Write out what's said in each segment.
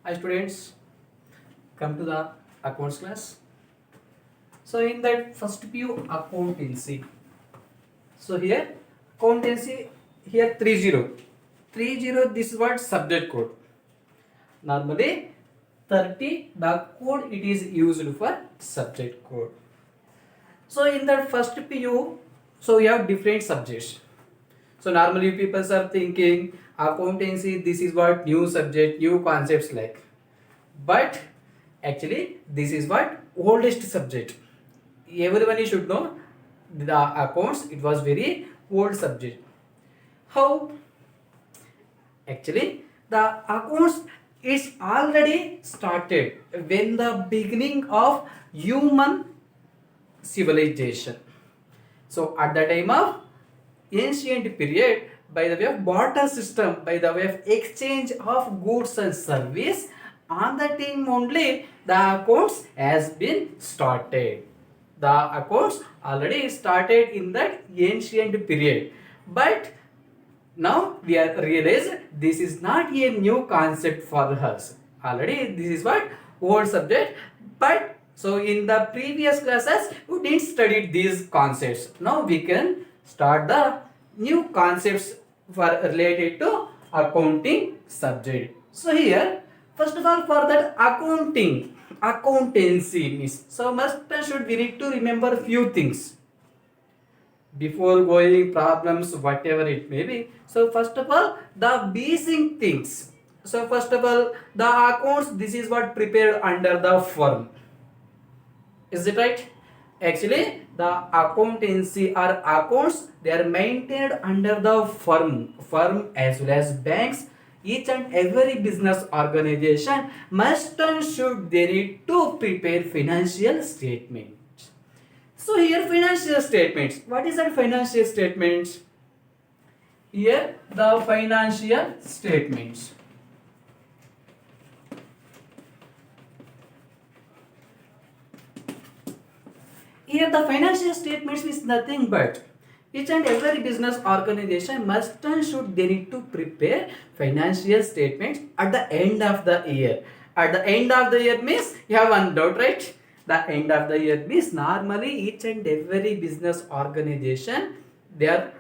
Hi students, come to the accounts class. So in that first view accountancy. So here accountancy here 30. This is what subject code. Normally 30 the code it is used for subject code. So in that first PU, so we have different subjects. So normally people are thinking accountancy this is what new subject, new concepts like. But actually this is what oldest subject. Everyone should know the accounts it was very old subject. How? Actually the accounts is already started when the beginning of human civilization. So at the time of ancient period, by the way of barter system, by the way of exchange of goods and service, on the time only the accounts has been started. The accounts already started in that ancient period. But now we are realized this is not a new concept for us. Already this is what old subject. But so in the previous classes we didn't study these concepts. Now we can start the new concepts for related to accounting subject. So here first of all for that accountancy means so must should we need to remember few things before going problems whatever it may be. So first of all the basic things. So first of all the accounts this is what prepared under the firm. Is it right? Actually the accountancy or accounts they are maintained under the firm as well as banks. Each and every business organization must and should they need to prepare financial statement. So here financial statements. What is that financial statements? Here the financial statements. Here the financial statements is nothing but each and every business organization must and should they need to prepare financial statements at the end of the year. At the end of the year means you have one doubt, right? The end of the year means normally each and every business organization they are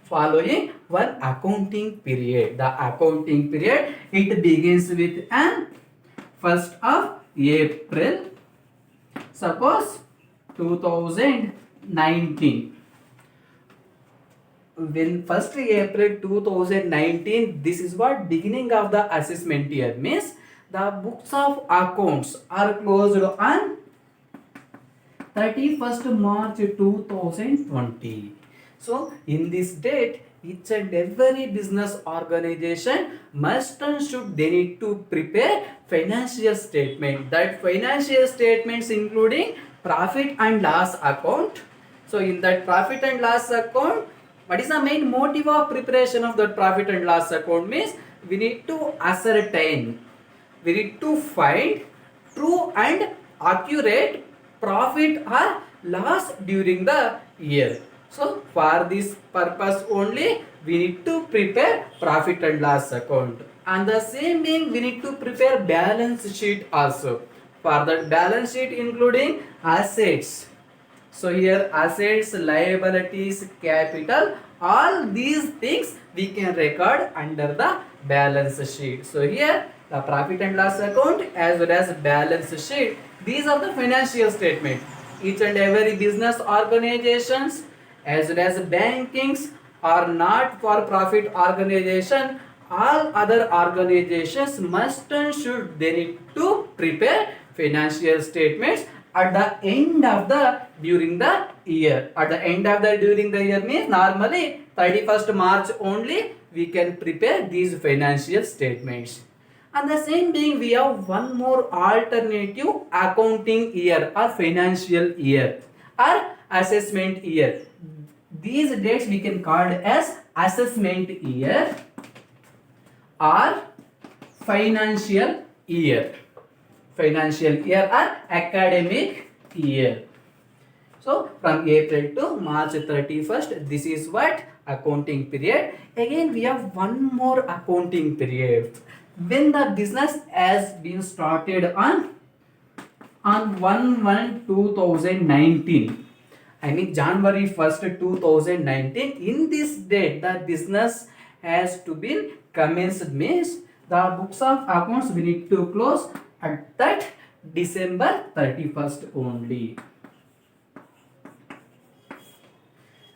following one accounting period. The accounting period it begins with an 1st of April. Suppose 2019. When 1st April 2019, this is what beginning of the assessment year means the books of accounts are closed on 31st March 2020. So in this date each and every business organization must and should they need to prepare financial statement. That financial statements including profit and loss account. So in that profit and loss account, what is the main motive of preparation of that profit and loss account means we need to ascertain, we need to find true and accurate profit or loss during the year. So for this purpose only we need to prepare profit and loss account. And the same thing we need to prepare balance sheet also. For that balance sheet including assets. So here assets, liabilities, capital, all these things we can record under the balance sheet. So here the profit and loss account as well as balance sheet. These are the financial statement. Each and every business organizations as well as bankings are not for profit organization. All other organizations must and should they need to prepare financial statements at the end of the during the year. At the end of the during the year means normally 31st March only we can prepare these financial statements. And the same thing we have one more alternative accounting year or financial year or assessment year. These dates we can call as assessment year or financial year. Financial year or academic year. So from April to March 31st, this is what accounting period. Again we have one more accounting period. when the business has been started on 1/1/2019. I mean January 1st 2019. In this date the business has to be commenced means the books of accounts we need to close at that December 31st only.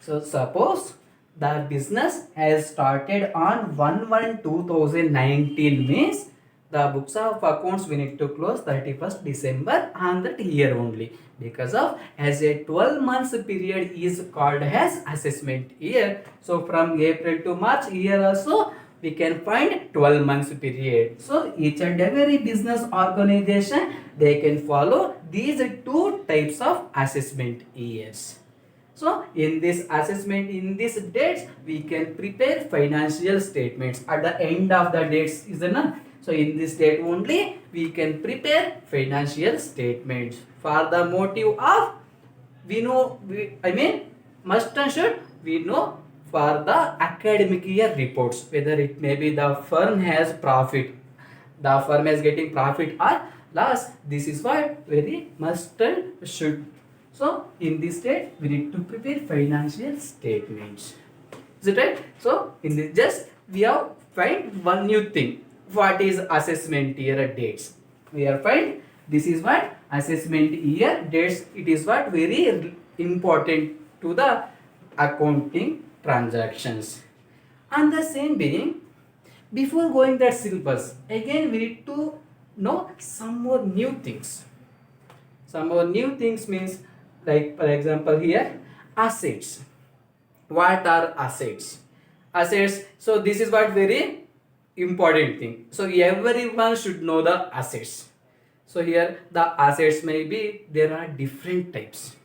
So suppose the business has started on 1/1/2019 means the books of accounts we need to close 31st December on that year only, because of as a 12 months period is called as assessment year. So from April to March here also we can find 12 months period. So each and every business organization they can follow these two types of assessment years. So in this assessment, in this dates, we can prepare financial statements at the end of the dates, isn't it? So in this date only, we can prepare financial statements for the motive of must and should we know for the academic year reports whether it may be the firm has profit, the firm is getting profit or loss. This is what very must and should. So in this state we need to prepare financial statements. Is it right? So in this just we have find one new thing. What is assessment year dates? We are find this is what assessment year dates. It is what very important to the accounting transactions. And the same being, before going that syllabus, again we need to know some more new things. Some more new things means, like for example here, assets. What are assets? Assets. So this is what very important thing. So everyone should know the assets. So here the assets may be, there are different types.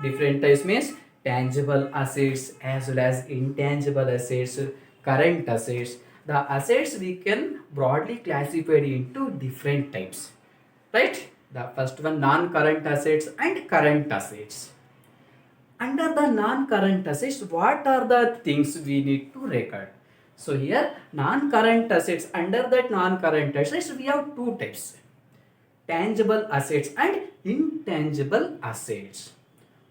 Different types means tangible assets as well as intangible assets, current assets. The assets we can broadly classify into different types, right? The first one, non-current assets and current assets. Under the non-current assets, what are the things we need to record? So here non-current assets, under that non-current assets we have two types, tangible assets and intangible assets.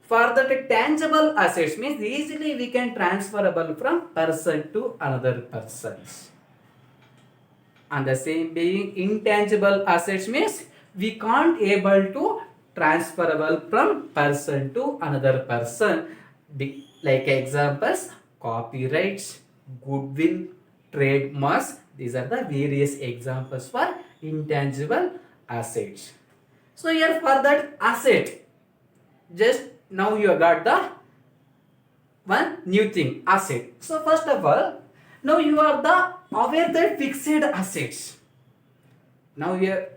For that tangible assets means easily we can transferable from person to another persons. And the same being intangible assets means we can't able to transferable from person to another person. Like examples, copyrights, goodwill, trademarks. These are the various examples for intangible assets. So here for that asset, just now you got the one new thing, asset. So first of all, now you are the aware that fixed assets. Now you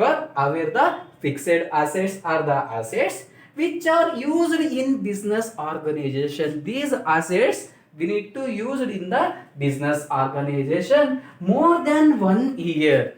are aware the fixed assets are the assets which are used in business organization. These assets we need to use it in the business organization more than 1 year,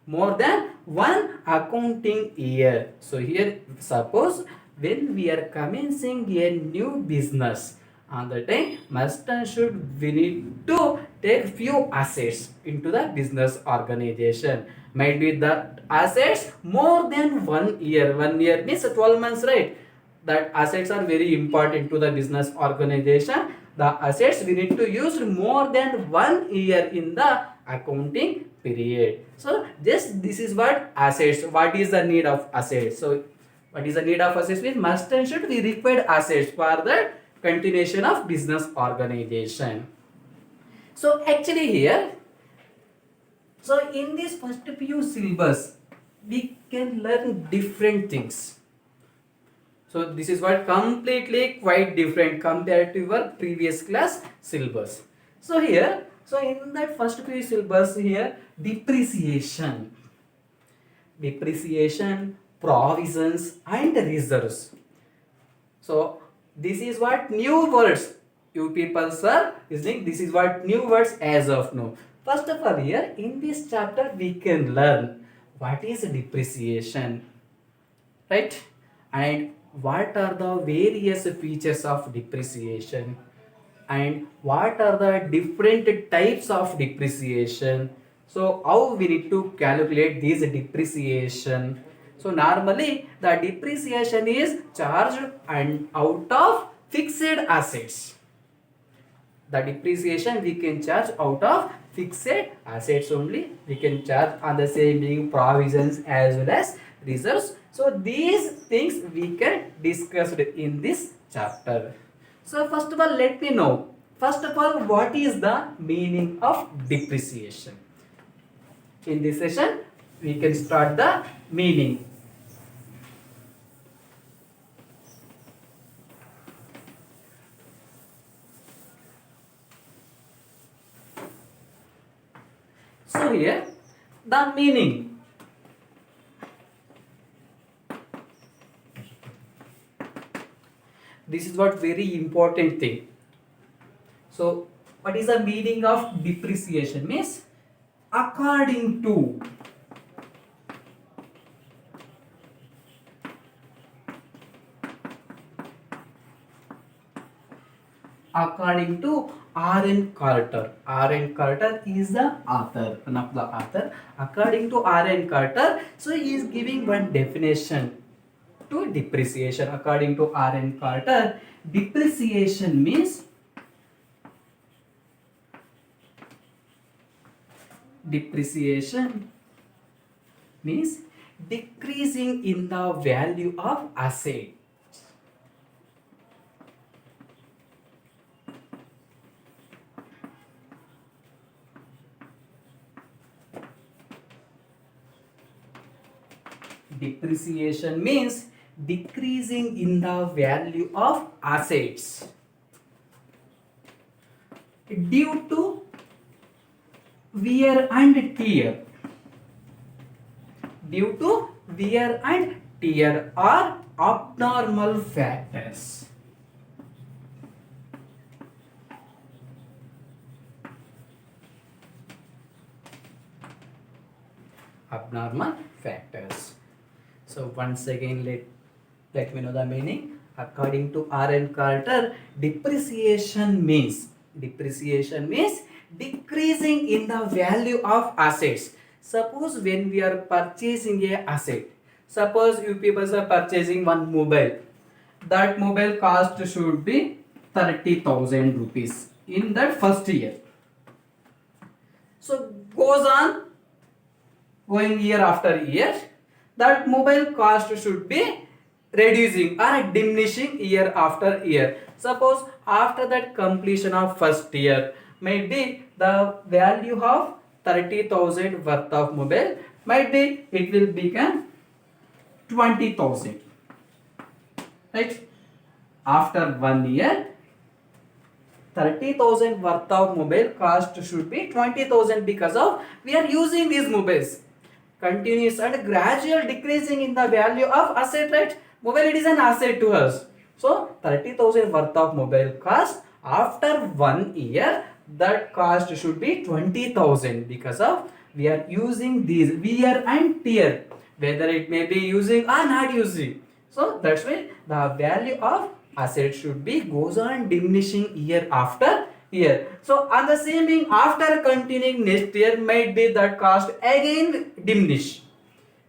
more than one accounting year. So here suppose when we are commencing a new business, on the time must and should we need to take few assets into the business organization. Might be the assets more than 1 year. 1 year means 12 months, right? That assets are very important to the business organization. The assets we need to use more than 1 year in the accounting period. So this is what assets. What is the need of assets? So what is the need of assets? Means must and should be required assets for the continuation of business organization. So actually here, so in this first few syllabus, we can learn different things. So this is what completely quite different compared to your previous class syllabus. So here, so in that first few syllabus here, depreciation, provisions and reserves. So this is what new words you people are listening. This is what new words as of now. First of all, here in this chapter we can learn what is depreciation, right? And what are the various features of depreciation, and what are the different types of depreciation, So how we need to calculate this depreciation? So normally the depreciation is charged and out of fixed assets. The depreciation we can charge out of fixed assets only. We can charge on the same being provisions as well as reserves. So these things we can discuss in this chapter. So first of all, let me know. First of all, what is the meaning of depreciation? In this session, we can start the meaning. So here, the meaning. This is what very important thing. So, what is the meaning of depreciation? Means according to R.N. Carter. R.N. Carter is the author, one of the author. According to R.N. Carter, so he is giving one definition to depreciation. According to R.N. Carter, depreciation means decreasing in the value of asset. Depreciation means decreasing in the value of assets due to wear and tear. Due to wear and tear or abnormal factors. Abnormal factors. So once again, let me know the meaning. According to R.N. Carter, depreciation means decreasing in the value of assets. Suppose when we are purchasing a asset, suppose you people are purchasing one mobile. That mobile cost should be 30,000 rupees in that first year. So goes on going year after year, that mobile cost should be reducing or diminishing year after year. Suppose after that completion of first year, maybe the value of 30,000 worth of mobile, might be it will become 20,000. Right? After 1 year, 30,000 worth of mobile cost should be 20,000 because of we are using these mobiles. Continuous and gradual decreasing in the value of asset, right? Mobile, it is an asset to us. So 30,000 worth of mobile cost, after 1 year, that cost should be 20,000 because of we are using these wear and tear, whether it may be using or not using. So that's why the value of asset should be goes on diminishing year after year. So on the same thing, after continuing next year, might be that cost again diminish.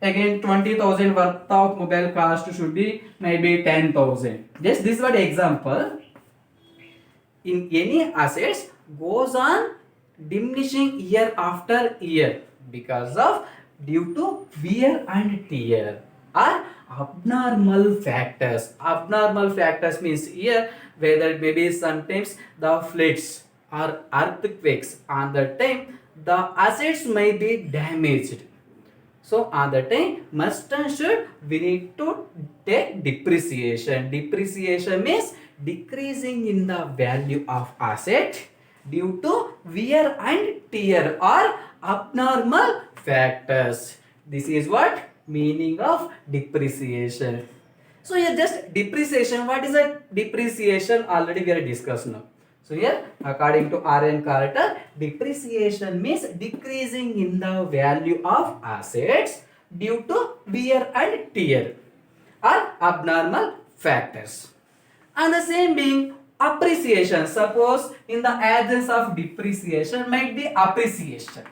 Again 20,000 worth of mobile cost should be maybe 10,000. Just this was example. In any assets goes on diminishing year after year because of due to wear and tear or abnormal factors. Abnormal factors means here whether it may be sometimes the floods or earthquakes. On the time the assets may be damaged. So on the time must and should we need to take depreciation. Depreciation means decreasing in the value of asset due to wear and tear or abnormal factors. This is what meaning of depreciation. So here just depreciation. What is a depreciation? Already we are discussed now. So here according to R.N. Carter, depreciation means decreasing in the value of assets due to wear and tear or abnormal factors. And the same being appreciation. Suppose in the absence of depreciation might be appreciation.